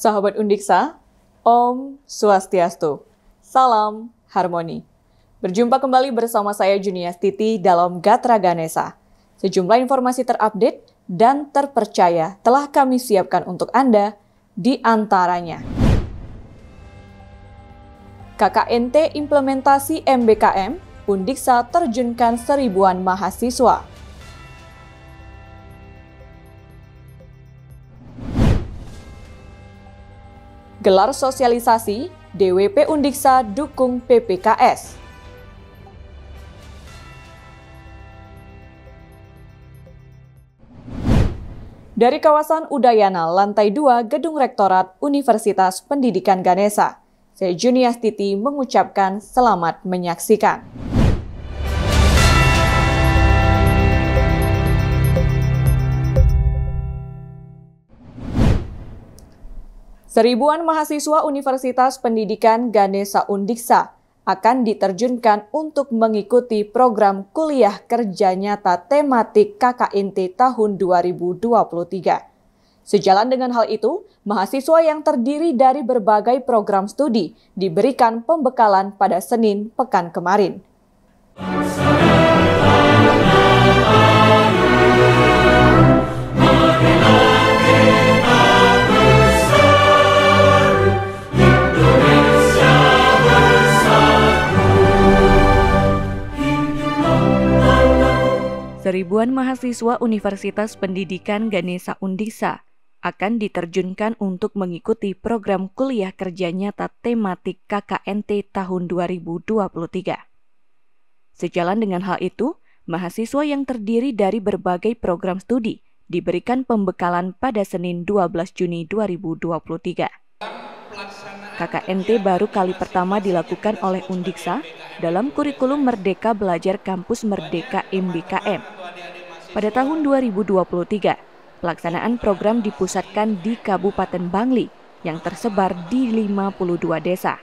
Sahabat Undiksa, Om Swastiastu, Salam Harmoni. Berjumpa kembali bersama saya Juniastiti dalam Gatra Ganesha. Sejumlah informasi terupdate dan terpercaya telah kami siapkan untuk Anda, di antaranya KKNT implementasi MBKM, Undiksa terjunkan 1000-an mahasiswa. Gelar sosialisasi, DWP Undiksa dukung PPKS. Dari kawasan Udayana, lantai 2 Gedung Rektorat Universitas Pendidikan Ganesha, saya Juniastiti mengucapkan selamat menyaksikan. Seribuan mahasiswa Universitas Pendidikan Ganesha Undiksa akan diterjunkan untuk mengikuti program kuliah kerja nyata tematik KKNT tahun 2023. Sejalan dengan hal itu, mahasiswa yang terdiri dari berbagai program studi diberikan pembekalan pada Senin pekan kemarin. Seribuan mahasiswa Universitas Pendidikan Ganesha Undiksa akan diterjunkan untuk mengikuti program kuliah kerja nyata tematik KKNT tahun 2023. Sejalan dengan hal itu, mahasiswa yang terdiri dari berbagai program studi diberikan pembekalan pada Senin 12 Juni 2023. KKNT baru kali pertama dilakukan oleh Undiksa dalam kurikulum Merdeka Belajar Kampus Merdeka MBKM. Pada tahun 2023, pelaksanaan program dipusatkan di Kabupaten Bangli yang tersebar di 52 desa.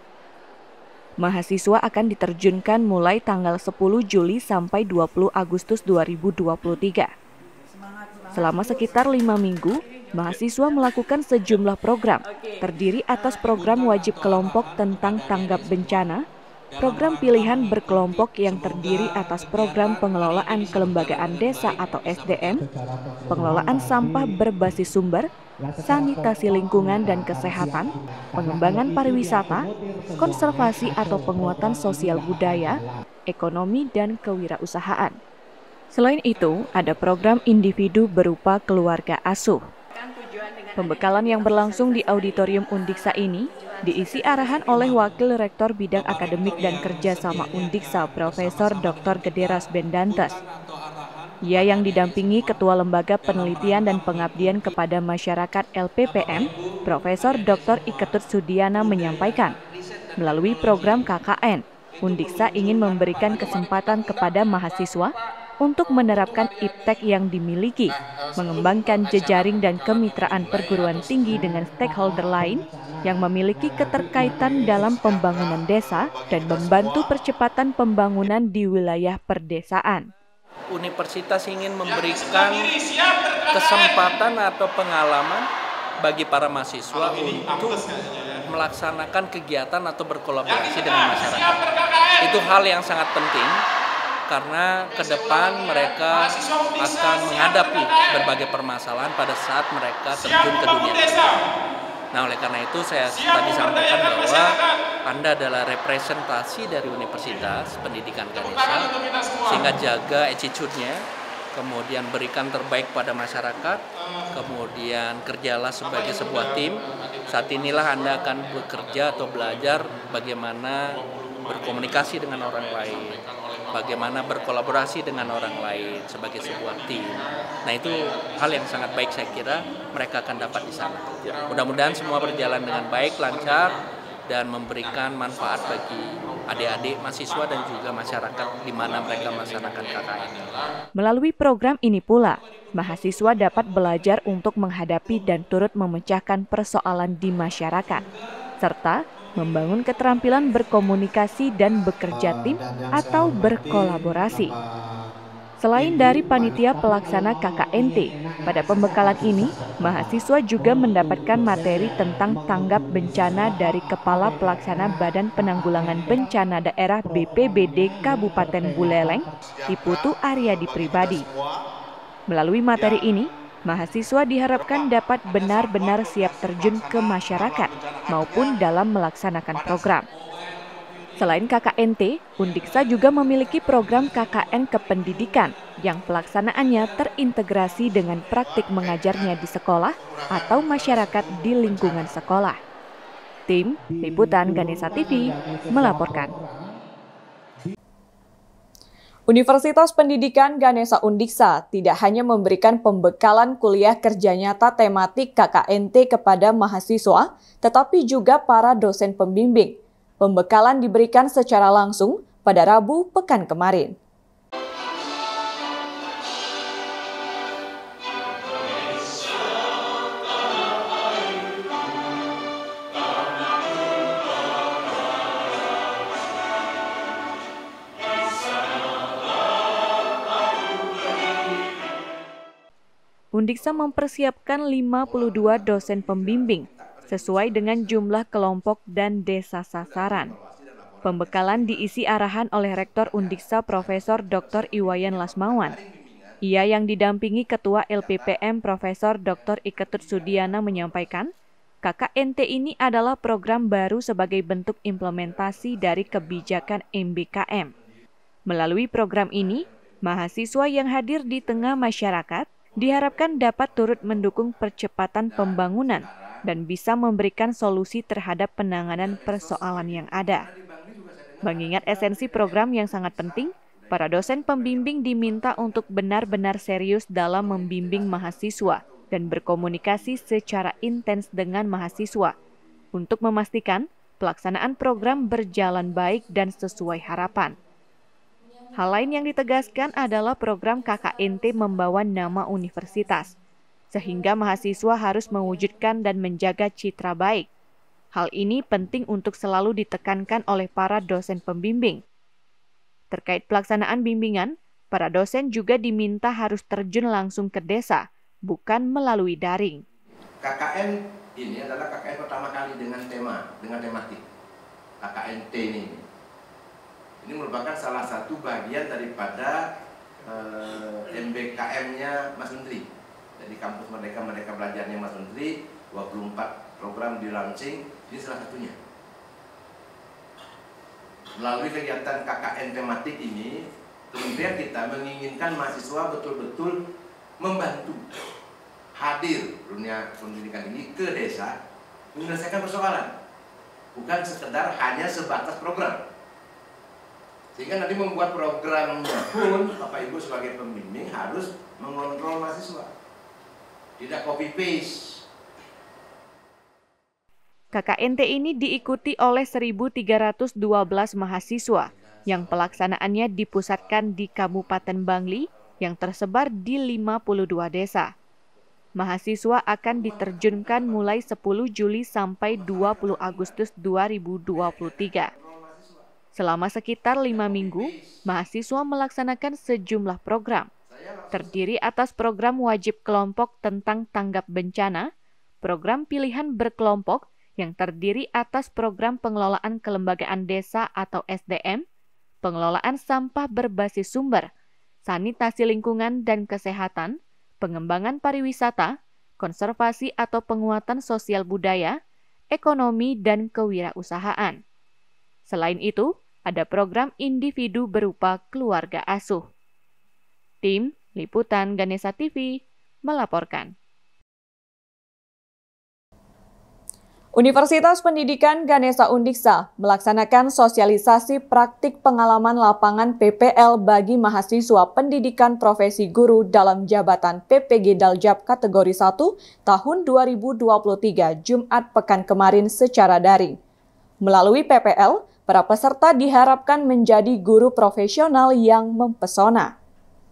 Mahasiswa akan diterjunkan mulai tanggal 10 Juli sampai 20 Agustus 2023. Selama sekitar 5 minggu, mahasiswa melakukan sejumlah program, terdiri atas program wajib kelompok tentang tanggap bencana, program pilihan berkelompok yang terdiri atas program pengelolaan kelembagaan desa atau SDM, pengelolaan sampah berbasis sumber, sanitasi lingkungan dan kesehatan, pengembangan pariwisata, konservasi atau penguatan sosial budaya, ekonomi dan kewirausahaan. Selain itu, ada program individu berupa keluarga asuh. Pembekalan yang berlangsung di Auditorium Undiksa ini diisi arahan oleh Wakil Rektor Bidang Akademik dan Kerjasama Undiksa, Profesor Dr. Gederas Bendantes. Ia yang didampingi Ketua Lembaga Penelitian dan Pengabdian kepada Masyarakat LPPM, Profesor Dr. Iketut Sudiana menyampaikan, melalui program KKN, Undiksa ingin memberikan kesempatan kepada mahasiswa untuk menerapkan iptek yang dimiliki, mengembangkan jejaring dan kemitraan perguruan tinggi dengan stakeholder lain yang memiliki keterkaitan dalam pembangunan desa dan membantu percepatan pembangunan di wilayah perdesaan. Universitas ingin memberikan kesempatan atau pengalaman bagi para mahasiswa untuk melaksanakan kegiatan atau berkolaborasi dengan masyarakat. Itu hal yang sangat penting, karena ke depan mereka akan menghadapi berbagai permasalahan pada saat mereka terjun ke dunia kerja. Nah, oleh karena itu saya tadi sampaikan bahwa Anda adalah representasi dari Universitas Pendidikan Ganesha, sehingga jaga attitude-nya, kemudian berikan terbaik pada masyarakat, kemudian kerjalah sebagai sebuah tim. Saat inilah Anda akan bekerja atau belajar bagaimana berkomunikasi dengan orang lain, bagaimana berkolaborasi dengan orang lain sebagai sebuah tim. Nah, itu hal yang sangat baik saya kira mereka akan dapat di sana. Mudah-mudahan semua berjalan dengan baik, lancar, dan memberikan manfaat bagi adik-adik mahasiswa dan juga masyarakat di mana mereka melaksanakan KKN. Melalui program ini pula, mahasiswa dapat belajar untuk menghadapi dan turut memecahkan persoalan di masyarakat, serta membangun keterampilan berkomunikasi dan bekerja tim atau berkolaborasi. Selain dari panitia pelaksana KKNT, pada pembekalan ini, mahasiswa juga mendapatkan materi tentang tanggap bencana dari Kepala Pelaksana Badan Penanggulangan Bencana Daerah BPBD Kabupaten Buleleng, Iputu Aryadi Pribadi. Melalui materi ini, mahasiswa diharapkan dapat benar-benar siap terjun ke masyarakat maupun dalam melaksanakan program. Selain KKNT, Undiksa juga memiliki program KKN Kependidikan yang pelaksanaannya terintegrasi dengan praktik mengajarnya di sekolah atau masyarakat di lingkungan sekolah. Tim Liputan Ganesha TV melaporkan. Universitas Pendidikan Ganesha Undiksa tidak hanya memberikan pembekalan kuliah kerja nyata tematik KKNT kepada mahasiswa, tetapi juga para dosen pembimbing. Pembekalan diberikan secara langsung pada Rabu pekan kemarin. Undiksa mempersiapkan 52 dosen pembimbing sesuai dengan jumlah kelompok dan desa sasaran. Pembekalan diisi arahan oleh Rektor Undiksa Profesor Dr. Iwayan Lasmawan. Ia yang didampingi Ketua LPPM Profesor Dr. Iketut Sudiana menyampaikan, KKNT ini adalah program baru sebagai bentuk implementasi dari kebijakan MBKM. Melalui program ini, mahasiswa yang hadir di tengah masyarakat diharapkan dapat turut mendukung percepatan pembangunan dan bisa memberikan solusi terhadap penanganan persoalan yang ada. Mengingat esensi program yang sangat penting, para dosen pembimbing diminta untuk benar-benar serius dalam membimbing mahasiswa dan berkomunikasi secara intens dengan mahasiswa untuk memastikan pelaksanaan program berjalan baik dan sesuai harapan. Hal lain yang ditegaskan adalah program KKNT membawa nama universitas, sehingga mahasiswa harus mewujudkan dan menjaga citra baik. Hal ini penting untuk selalu ditekankan oleh para dosen pembimbing. Terkait pelaksanaan bimbingan, para dosen juga diminta harus terjun langsung ke desa, bukan melalui daring. KKN ini adalah KKN pertama kali dengan tematik. KKNT ini. Ini merupakan salah satu bagian daripada MBKM-nya Mas Menteri. Jadi kampus Merdeka Belajarnya Mas Menteri, 24 program di launching, ini salah satunya. Melalui kegiatan KKN tematik ini, kemudian kita menginginkan mahasiswa betul-betul membantu hadir dunia pendidikan ini ke desa, menyelesaikan persoalan, bukan sekedar hanya sebatas program. Sehingga nanti membuat programnya pun Bapak Ibu sebagai pembimbing harus mengontrol mahasiswa, tidak copy paste. KKNT ini diikuti oleh 1.312 mahasiswa yang pelaksanaannya dipusatkan di Kabupaten Bangli yang tersebar di 52 desa. Mahasiswa akan diterjunkan mulai 10 Juli sampai 20 Agustus 2023. Selama sekitar 5 minggu, mahasiswa melaksanakan sejumlah program. Terdiri atas program wajib kelompok tentang tanggap bencana, program pilihan berkelompok yang terdiri atas program pengelolaan kelembagaan desa atau SDM, pengelolaan sampah berbasis sumber, sanitasi lingkungan dan kesehatan, pengembangan pariwisata, konservasi atau penguatan sosial budaya, ekonomi dan kewirausahaan. Selain itu, ada program individu berupa keluarga asuh. Tim Liputan Ganesha TV melaporkan. Universitas Pendidikan Ganesha Undiksa melaksanakan sosialisasi praktik pengalaman lapangan PPL bagi mahasiswa pendidikan profesi guru dalam jabatan PPG Daljab kategori 1 tahun 2023 Jumat pekan kemarin secara daring. Melalui PPL, para peserta diharapkan menjadi guru profesional yang mempesona.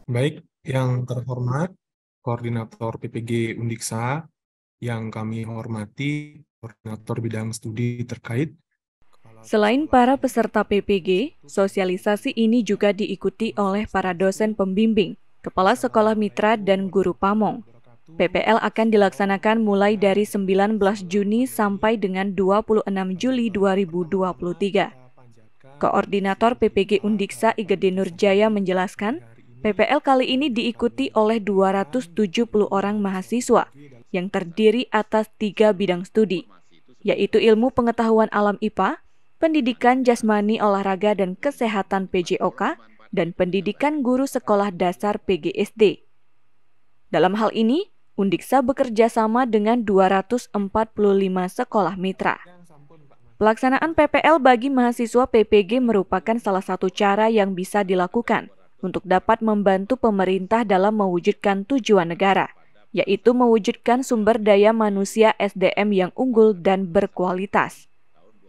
Baik, yang terhormat, Koordinator PPG Undiksa, yang kami hormati, Koordinator Bidang Studi terkait, Selain para peserta PPG, sosialisasi ini juga diikuti oleh para dosen pembimbing, kepala sekolah mitra, dan guru pamong. PPL akan dilaksanakan mulai dari 19 Juni sampai dengan 26 Juli 2023. Koordinator PPG Undiksa Igede Nurjaya menjelaskan, PPL kali ini diikuti oleh 270 orang mahasiswa yang terdiri atas 3 bidang studi, yaitu ilmu pengetahuan alam IPA, pendidikan jasmani olahraga dan kesehatan PJOK, dan pendidikan guru sekolah dasar PGSD. Dalam hal ini, Undiksa bekerja sama dengan 245 sekolah mitra. Pelaksanaan PPL bagi mahasiswa PPG merupakan salah satu cara yang bisa dilakukan untuk dapat membantu pemerintah dalam mewujudkan tujuan negara, yaitu mewujudkan sumber daya manusia SDM yang unggul dan berkualitas.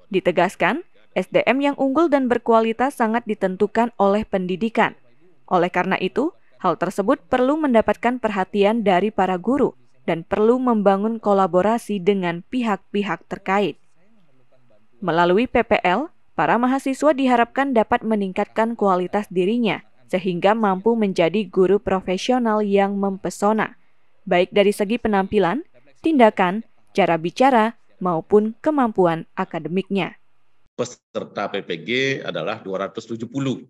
Ditegaskan, SDM yang unggul dan berkualitas sangat ditentukan oleh pendidikan. Oleh karena itu, hal tersebut perlu mendapatkan perhatian dari para guru dan perlu membangun kolaborasi dengan pihak-pihak terkait. Melalui PPL, para mahasiswa diharapkan dapat meningkatkan kualitas dirinya sehingga mampu menjadi guru profesional yang mempesona, baik dari segi penampilan, tindakan, cara bicara, maupun kemampuan akademiknya. Peserta PPG adalah 270.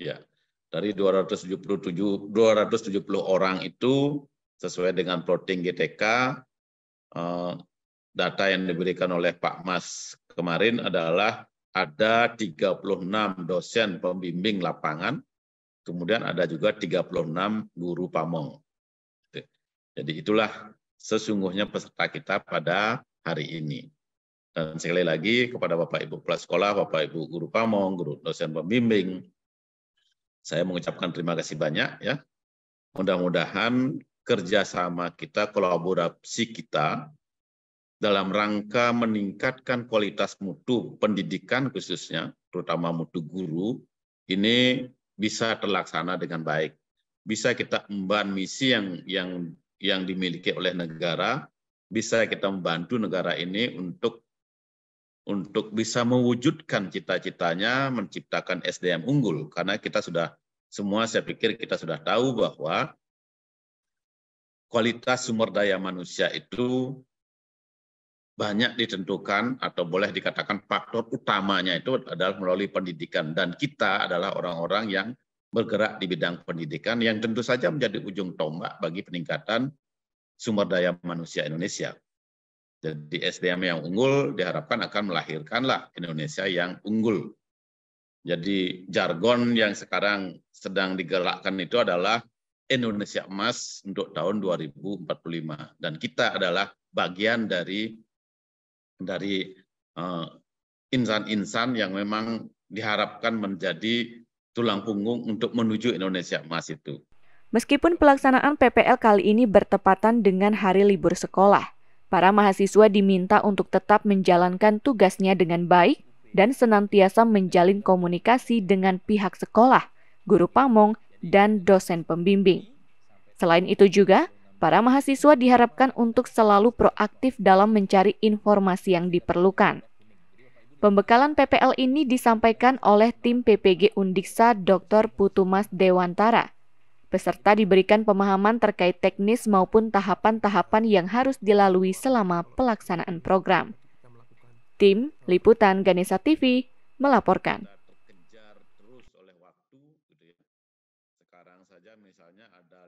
Ya, dari 270 orang itu sesuai dengan plotting GTK, data yang diberikan oleh Pak Mas kemarin adalah ada 36 dosen pembimbing lapangan, kemudian ada juga 36 guru pamong. Jadi itulah sesungguhnya peserta kita pada hari ini. Dan sekali lagi kepada Bapak Ibu kepala sekolah, Bapak Ibu guru pamong, guru dosen pembimbing, saya mengucapkan terima kasih banyak ya. Mudah-mudahan kerjasama kita, kolaborasi kita dalam rangka meningkatkan kualitas mutu pendidikan khususnya, terutama mutu guru, ini bisa terlaksana dengan baik. Bisa kita emban misi yang dimiliki oleh negara, bisa kita membantu negara ini untuk bisa mewujudkan cita-citanya menciptakan SDM unggul. Karena kita sudah, semua saya pikir kita sudah tahu bahwa kualitas sumber daya manusia itu banyak ditentukan atau boleh dikatakan faktor utamanya itu adalah melalui pendidikan. Dan kita adalah orang-orang yang bergerak di bidang pendidikan yang tentu saja menjadi ujung tombak bagi peningkatan sumber daya manusia Indonesia. Jadi SDM yang unggul diharapkan akan melahirkanlah Indonesia yang unggul. Jadi jargon yang sekarang sedang digerakkan itu adalah Indonesia Emas untuk tahun 2045. Dan kita adalah bagian dari insan-insan yang memang diharapkan menjadi tulang punggung untuk menuju Indonesia Emas itu. Meskipun pelaksanaan PPL kali ini bertepatan dengan hari libur sekolah, para mahasiswa diminta untuk tetap menjalankan tugasnya dengan baik dan senantiasa menjalin komunikasi dengan pihak sekolah, guru pamong, dan dosen pembimbing. Selain itu juga, para mahasiswa diharapkan untuk selalu proaktif dalam mencari informasi yang diperlukan. Pembekalan PPL ini disampaikan oleh tim PPG Undiksa Dr. Putumas Dewantara. Peserta diberikan pemahaman terkait teknis maupun tahapan-tahapan yang harus dilalui selama pelaksanaan program. Tim Liputan Ganesha TV melaporkan. Terkejar terus oleh waktu, gitu ya. Sekarang saja misalnya ada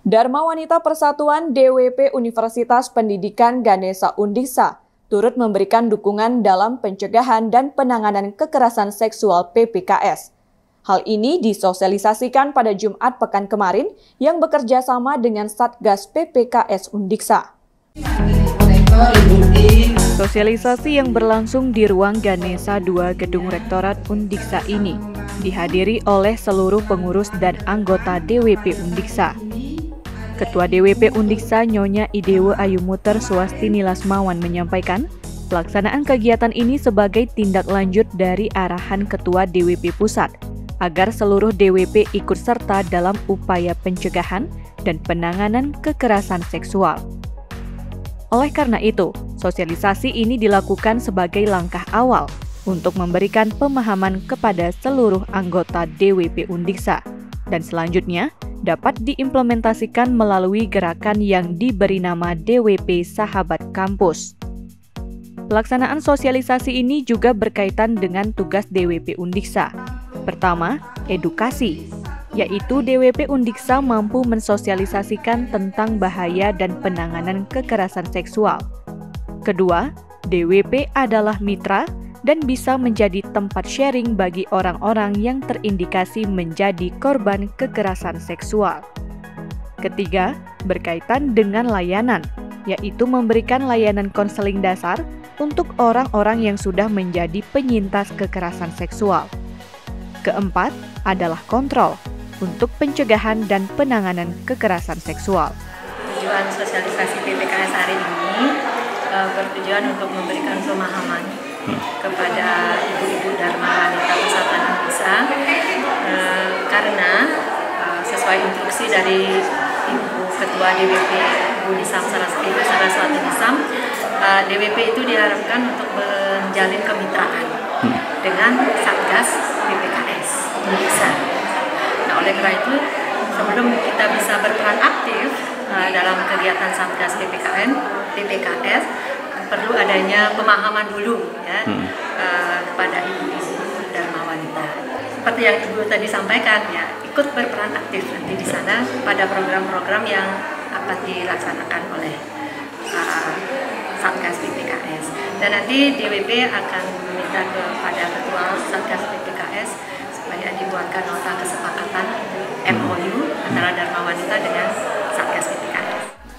Dharma Wanita Persatuan DWP Universitas Pendidikan Ganesha Undiksa turut memberikan dukungan dalam pencegahan dan penanganan kekerasan seksual PPKS. Hal ini disosialisasikan pada Jumat pekan kemarin yang bekerja sama dengan Satgas PPKS Undiksa. Sosialisasi yang berlangsung di ruang Ganesha 2 Gedung Rektorat Undiksa ini dihadiri oleh seluruh pengurus dan anggota DWP Undiksa. Ketua DWP Undiksa Nyonya Idewo Ayumuter Swastini Lasmawan menyampaikan, pelaksanaan kegiatan ini sebagai tindak lanjut dari arahan Ketua DWP Pusat, agar seluruh DWP ikut serta dalam upaya pencegahan dan penanganan kekerasan seksual. Oleh karena itu, sosialisasi ini dilakukan sebagai langkah awal untuk memberikan pemahaman kepada seluruh anggota DWP Undiksa, dan selanjutnya dapat diimplementasikan melalui gerakan yang diberi nama DWP Sahabat Kampus. Pelaksanaan sosialisasi ini juga berkaitan dengan tugas DWP Undiksa. Pertama, edukasi, yaitu DWP Undiksa mampu mensosialisasikan tentang bahaya dan penanganan kekerasan seksual. Kedua, DWP adalah mitra dan bisa menjadi tempat sharing bagi orang-orang yang terindikasi menjadi korban kekerasan seksual. Ketiga, berkaitan dengan layanan, yaitu memberikan layanan konseling dasar untuk orang-orang yang sudah menjadi penyintas kekerasan seksual. Keempat, adalah kontrol untuk pencegahan dan penanganan kekerasan seksual. Tujuan sosialisasi PPKS hari ini bertujuan untuk memberikan pemahaman kepada ibu-ibu Dharma Wanita Persatuan Undiksa karena sesuai instruksi dari Ibu Ketua DWP Ibu Nisam Saraswati Nisam, DWP itu diharapkan untuk menjalin kemitraan dengan Satgas PPKS Undiksa. Nah, oleh karena itu sebelum kita bisa berperan aktif dalam kegiatan Satgas PPKS perlu adanya pemahaman dulu ya kepada ibu-ibu Dharma Wanita. Seperti yang Ibu tadi sampaikan ya, ikut berperan aktif nanti di sana pada program-program yang akan dilaksanakan oleh Satgas PPKS. Dan nanti DWP akan meminta kepada Ketua Satgas PPKS supaya dibuatkan nota kesepakatan MOU antara Dharma Wanita dengan Satgas PPKS.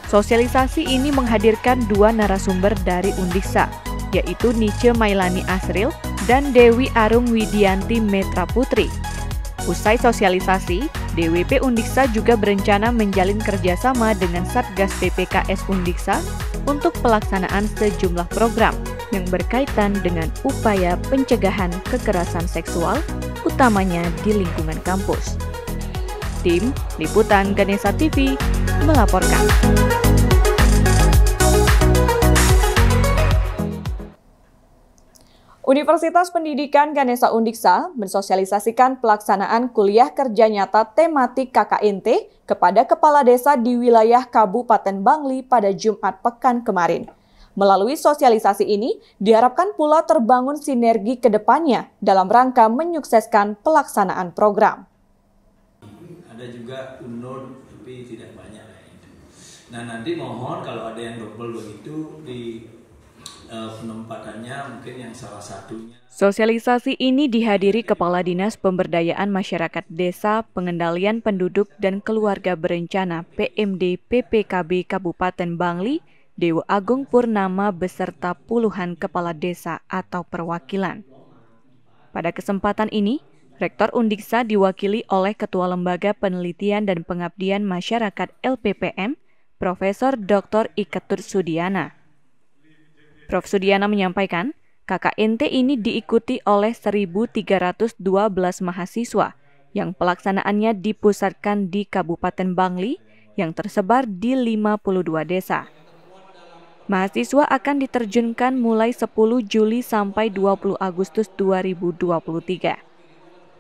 Sosialisasi ini menghadirkan dua narasumber dari Undiksa, yaitu Nice Mailani Asril dan Dewi Arung Widianti Metra Putri. Usai sosialisasi, DWP Undiksa juga berencana menjalin kerjasama dengan Satgas PPKS Undiksa untuk pelaksanaan sejumlah program yang berkaitan dengan upaya pencegahan kekerasan seksual, utamanya di lingkungan kampus. Tim Liputan Ganesha TV melaporkan. Universitas Pendidikan Ganesha Undiksa mensosialisasikan pelaksanaan kuliah kerja nyata tematik KKNT kepada kepala desa di wilayah Kabupaten Bangli pada Jumat pekan kemarin. Melalui sosialisasi ini, diharapkan pula terbangun sinergi ke depannya dalam rangka menyukseskan pelaksanaan program. Ada juga unur, tapi tidak banyak. Nah, nanti mohon kalau ada yang double begitu di penempatannya mungkin yang salah satunya. Sosialisasi ini dihadiri Kepala Dinas Pemberdayaan Masyarakat Desa, Pengendalian Penduduk dan Keluarga Berencana PMD PPKB Kabupaten Bangli, Dewa Agung Purnama beserta puluhan kepala desa atau perwakilan. Pada kesempatan ini, Rektor Undiksa diwakili oleh Ketua Lembaga Penelitian dan Pengabdian Masyarakat LPPM, Profesor Dr. Iketut Sudiana. Prof. Sudiana menyampaikan, KKNT ini diikuti oleh 1.312 mahasiswa yang pelaksanaannya dipusatkan di Kabupaten Bangli yang tersebar di 52 desa. Mahasiswa akan diterjunkan mulai 10 Juli sampai 20 Agustus 2023.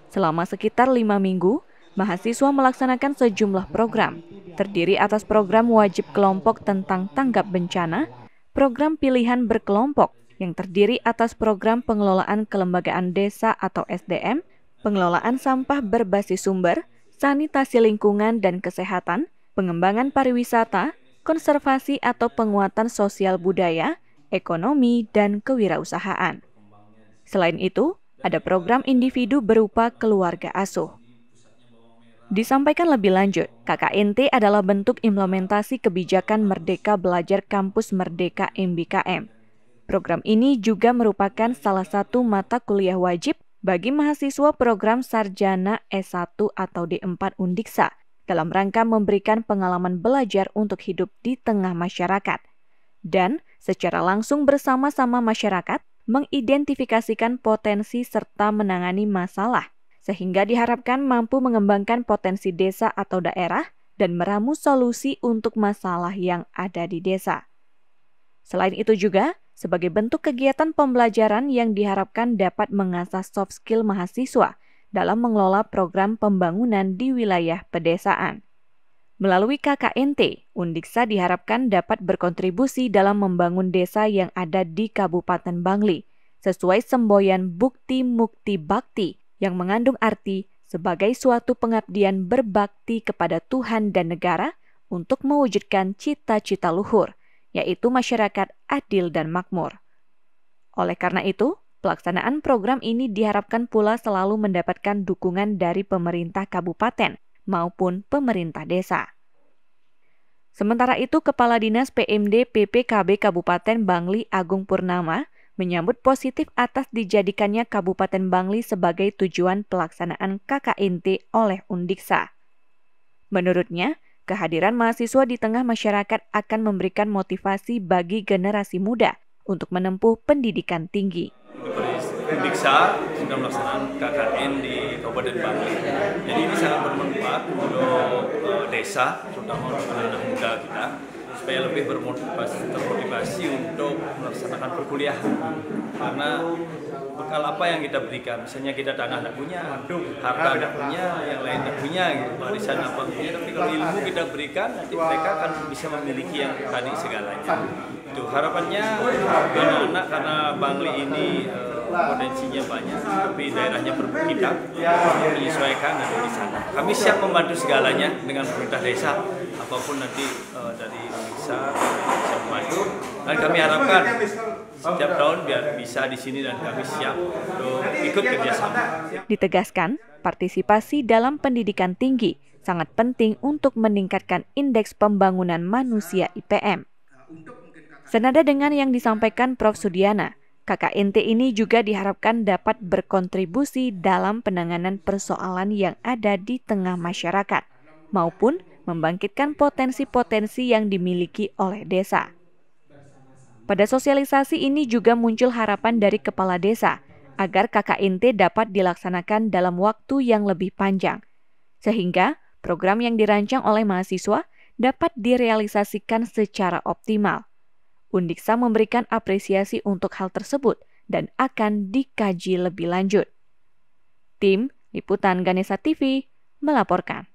Selama sekitar 5 minggu, mahasiswa melaksanakan sejumlah program, terdiri atas program wajib kelompok tentang tanggap bencana, program pilihan berkelompok yang terdiri atas program pengelolaan kelembagaan desa atau SDM, pengelolaan sampah berbasis sumber, sanitasi lingkungan dan kesehatan, pengembangan pariwisata, konservasi atau penguatan sosial budaya, ekonomi, dan kewirausahaan. Selain itu, ada program individu berupa keluarga asuh. Disampaikan lebih lanjut, KKNT adalah bentuk implementasi kebijakan Merdeka Belajar Kampus Merdeka MBKM. Program ini juga merupakan salah satu mata kuliah wajib bagi mahasiswa program Sarjana S1 atau D4 Undiksa dalam rangka memberikan pengalaman belajar untuk hidup di tengah masyarakat dan secara langsung bersama-sama masyarakat mengidentifikasikan potensi serta menangani masalah sehingga diharapkan mampu mengembangkan potensi desa atau daerah dan meramu solusi untuk masalah yang ada di desa. Selain itu juga, sebagai bentuk kegiatan pembelajaran yang diharapkan dapat mengasah soft skill mahasiswa dalam mengelola program pembangunan di wilayah pedesaan. Melalui KKNT, Undiksa diharapkan dapat berkontribusi dalam membangun desa yang ada di Kabupaten Bangli, sesuai semboyan Bukti Mukti Bakti yang mengandung arti sebagai suatu pengabdian berbakti kepada Tuhan dan negara untuk mewujudkan cita-cita luhur, yaitu masyarakat adil dan makmur. Oleh karena itu, pelaksanaan program ini diharapkan pula selalu mendapatkan dukungan dari pemerintah kabupaten maupun pemerintah desa. Sementara itu, Kepala Dinas PMD PPKB Kabupaten Bangli Agung Purnama menyambut positif atas dijadikannya Kabupaten Bangli sebagai tujuan pelaksanaan KKNT oleh Undiksa. Menurutnya, kehadiran mahasiswa di tengah masyarakat akan memberikan motivasi bagi generasi muda untuk menempuh pendidikan tinggi. Undiksa sudah melaksanakan KKN di Kabupaten Bangli. Jadi ini sangat bermanfaat untuk desa, terutama untuk anak muda kita, supaya lebih termotivasi untuk melaksanakan perkuliahan. Karena bekal apa yang kita berikan, misalnya kita tanah tidak punya, harta tidak punya, yang lain tidak punya, gitu, warisan apa punya. Tapi kalau ilmu kita berikan, nanti mereka akan bisa memiliki yang tadi segalanya. Itu harapannya anak-anak, karena Bangli ini potensinya banyak, tapi daerahnya perbukitan, menyesuaikan ada di sana. Kami siap membantu segalanya dengan pemerintah desa, apapun nanti dari bisa membantu. Dan kami harapkan setiap tahun biar bisa di sini dan kami siap untuk ikut kerjasama. Ditegaskan, partisipasi dalam pendidikan tinggi sangat penting untuk meningkatkan indeks pembangunan manusia IPM. Senada dengan yang disampaikan Prof. Sudiana, KKNT ini juga diharapkan dapat berkontribusi dalam penanganan persoalan yang ada di tengah masyarakat, maupun membangkitkan potensi-potensi yang dimiliki oleh desa. Pada sosialisasi ini juga muncul harapan dari kepala desa agar KKNT dapat dilaksanakan dalam waktu yang lebih panjang, sehingga program yang dirancang oleh mahasiswa dapat direalisasikan secara optimal. Undiksa memberikan apresiasi untuk hal tersebut dan akan dikaji lebih lanjut. Tim Liputan Ganesha TV melaporkan.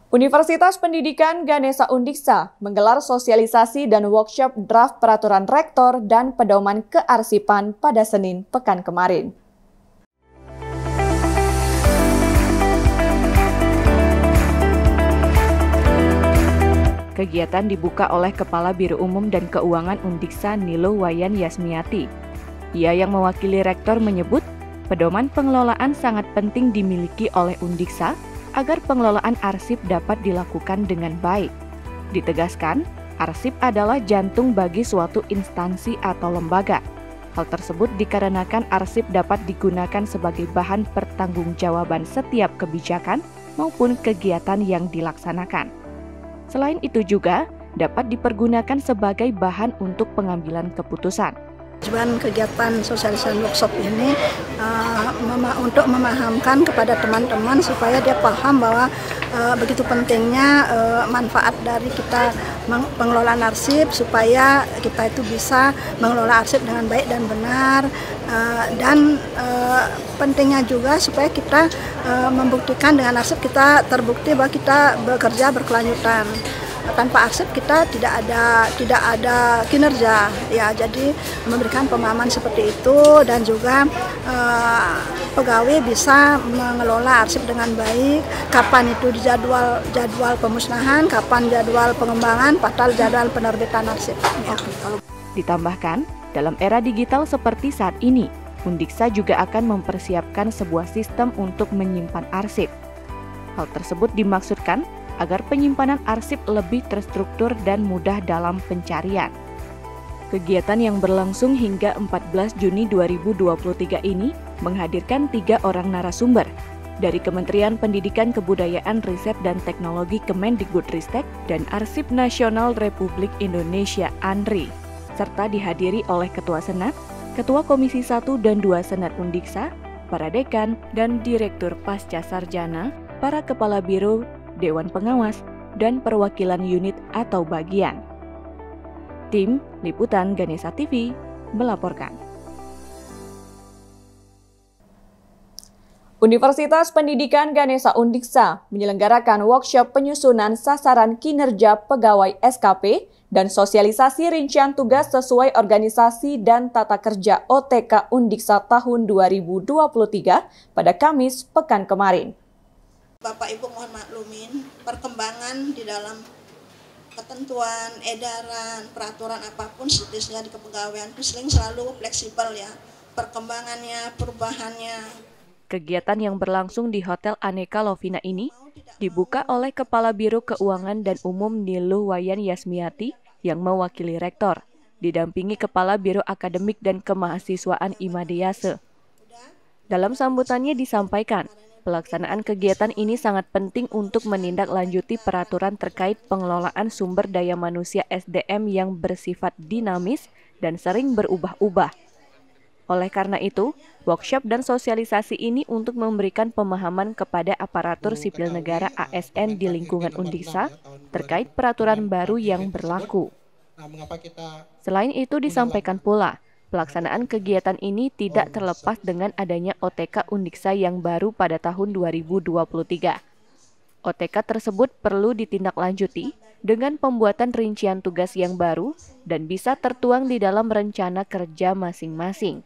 Universitas Pendidikan Ganesha Undiksa menggelar sosialisasi dan workshop draft peraturan rektor dan pedoman kearsipan pada Senin pekan kemarin. Kegiatan dibuka oleh Kepala Biro Umum dan Keuangan Undiksa Nilo Wayan Yasmiati. Ia yang mewakili rektor menyebut, pedoman pengelolaan sangat penting dimiliki oleh Undiksa agar pengelolaan arsip dapat dilakukan dengan baik. Ditegaskan, arsip adalah jantung bagi suatu instansi atau lembaga. Hal tersebut dikarenakan arsip dapat digunakan sebagai bahan pertanggungjawaban setiap kebijakan maupun kegiatan yang dilaksanakan. Selain itu juga dapat dipergunakan sebagai bahan untuk pengambilan keputusan. Tujuan kegiatan sosialisasi workshop ini untuk memahamkan kepada teman-teman supaya dia paham bahwa begitu pentingnya manfaat dari kita pengelolaan arsip supaya kita itu bisa mengelola arsip dengan baik dan benar dan pentingnya juga supaya kita membuktikan dengan arsip kita terbukti bahwa kita bekerja berkelanjutan. Tanpa arsip kita tidak ada kinerja ya, jadi memberikan pemahaman seperti itu dan juga pegawai bisa mengelola arsip dengan baik, kapan itu jadwal pemusnahan, kapan jadwal pengembangan, padahal jadwal penerbitan arsip ya. Ditambahkan, dalam era digital seperti saat ini, Undiksa juga akan mempersiapkan sebuah sistem untuk menyimpan arsip. Hal tersebut dimaksudkan agar penyimpanan arsip lebih terstruktur dan mudah dalam pencarian. Kegiatan yang berlangsung hingga 14 Juni 2023 ini menghadirkan 3 orang narasumber dari Kementerian Pendidikan Kebudayaan Riset dan Teknologi Kemendikbudristek dan Arsip Nasional Republik Indonesia ANRI, serta dihadiri oleh Ketua Senat, Ketua Komisi 1 dan 2 Senat Undiksa, para dekan dan direktur pasca sarjana, para kepala biro, Dewan Pengawas, dan perwakilan unit atau bagian. Tim Liputan Ganesha TV melaporkan. Universitas Pendidikan Ganesha Undiksa menyelenggarakan workshop penyusunan sasaran kinerja pegawai SKP dan sosialisasi rincian tugas sesuai organisasi dan tata kerja OTK Undiksa tahun 2023 pada Kamis pekan kemarin. Bapak Ibu mohon maklumin, perkembangan di dalam ketentuan, edaran, peraturan apapun seterusnya di kepegawaian itu selalu fleksibel ya, perkembangannya, perubahannya. Kegiatan yang berlangsung di Hotel Aneka Lovina ini dibuka oleh Kepala Biro Keuangan dan Umum Nilo Wayan Yasmiati yang mewakili rektor, didampingi Kepala Biro Akademik dan Kemahasiswaan Imadiyase. Dalam sambutannya disampaikan, pelaksanaan kegiatan ini sangat penting untuk menindaklanjuti peraturan terkait pengelolaan sumber daya manusia SDM yang bersifat dinamis dan sering berubah-ubah. Oleh karena itu, workshop dan sosialisasi ini untuk memberikan pemahaman kepada aparatur sipil negara ASN di lingkungan Undiksa terkait peraturan baru yang berlaku. Selain itu disampaikan pula, pelaksanaan kegiatan ini tidak terlepas dengan adanya OTK Undiksa yang baru pada tahun 2023. OTK tersebut perlu ditindaklanjuti dengan pembuatan rincian tugas yang baru dan bisa tertuang di dalam rencana kerja masing-masing.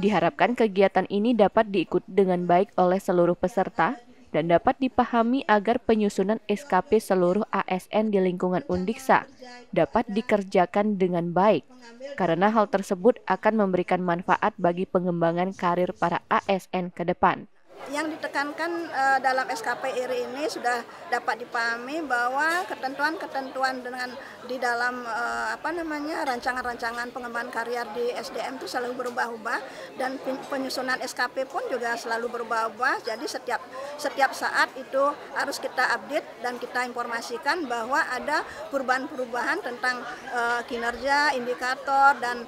Diharapkan kegiatan ini dapat diikuti dengan baik oleh seluruh peserta dan dapat dipahami agar penyusunan SKP seluruh ASN di lingkungan Undiksa dapat dikerjakan dengan baik, karena hal tersebut akan memberikan manfaat bagi pengembangan karir para ASN ke depan. Yang ditekankan dalam SKP IRI ini sudah dapat dipahami bahwa ketentuan-ketentuan dengan di dalam rancangan-rancangan pengembangan karier di SDM itu selalu berubah-ubah dan penyusunan SKP pun juga selalu berubah-ubah. Jadi setiap saat itu harus kita update dan kita informasikan bahwa ada perubahan-perubahan tentang kinerja, indikator dan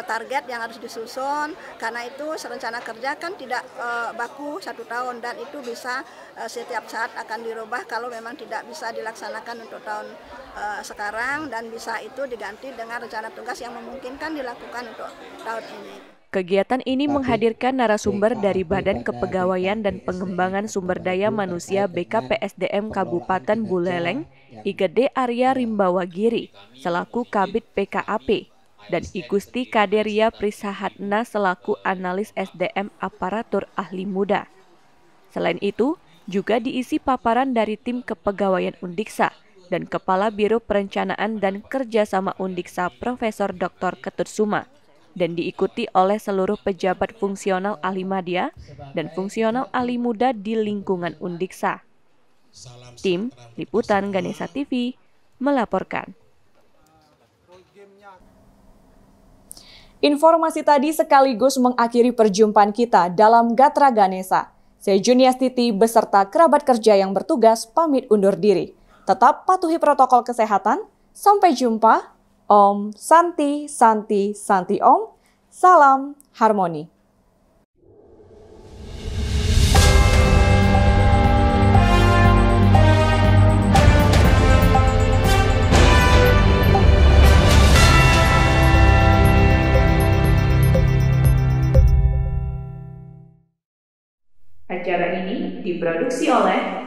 target yang harus disusun. Karena itu rencana kerja kan tidak baku 1 tahun dan itu bisa setiap saat akan dirubah kalau memang tidak bisa dilaksanakan untuk tahun sekarang dan bisa itu diganti dengan rencana tugas yang memungkinkan dilakukan untuk tahun ini. Kegiatan ini menghadirkan narasumber dari Badan Kepegawaian dan Pengembangan Sumber Daya Manusia BKPSDM Kabupaten Buleleng, Igede Arya Rimbawagiri, selaku Kabid PKAP, dan I Gusti Kaderia Prisahatna selaku Analis SDM Aparatur Ahli Muda. Selain itu, juga diisi paparan dari tim kepegawaian Undiksa dan Kepala Biro Perencanaan dan Kerjasama Undiksa Profesor Dr. Ketut Suma, dan diikuti oleh seluruh pejabat fungsional ahli madya dan fungsional ahli muda di lingkungan Undiksa. Tim Liputan Ganesha TV melaporkan. Informasi tadi sekaligus mengakhiri perjumpaan kita dalam Gatra Ganesha. Saya Juniastiti beserta kerabat kerja yang bertugas pamit undur diri. Tetap patuhi protokol kesehatan. Sampai jumpa. Om Santi Santi Santi Om. Salam harmoni. Acara ini diproduksi oleh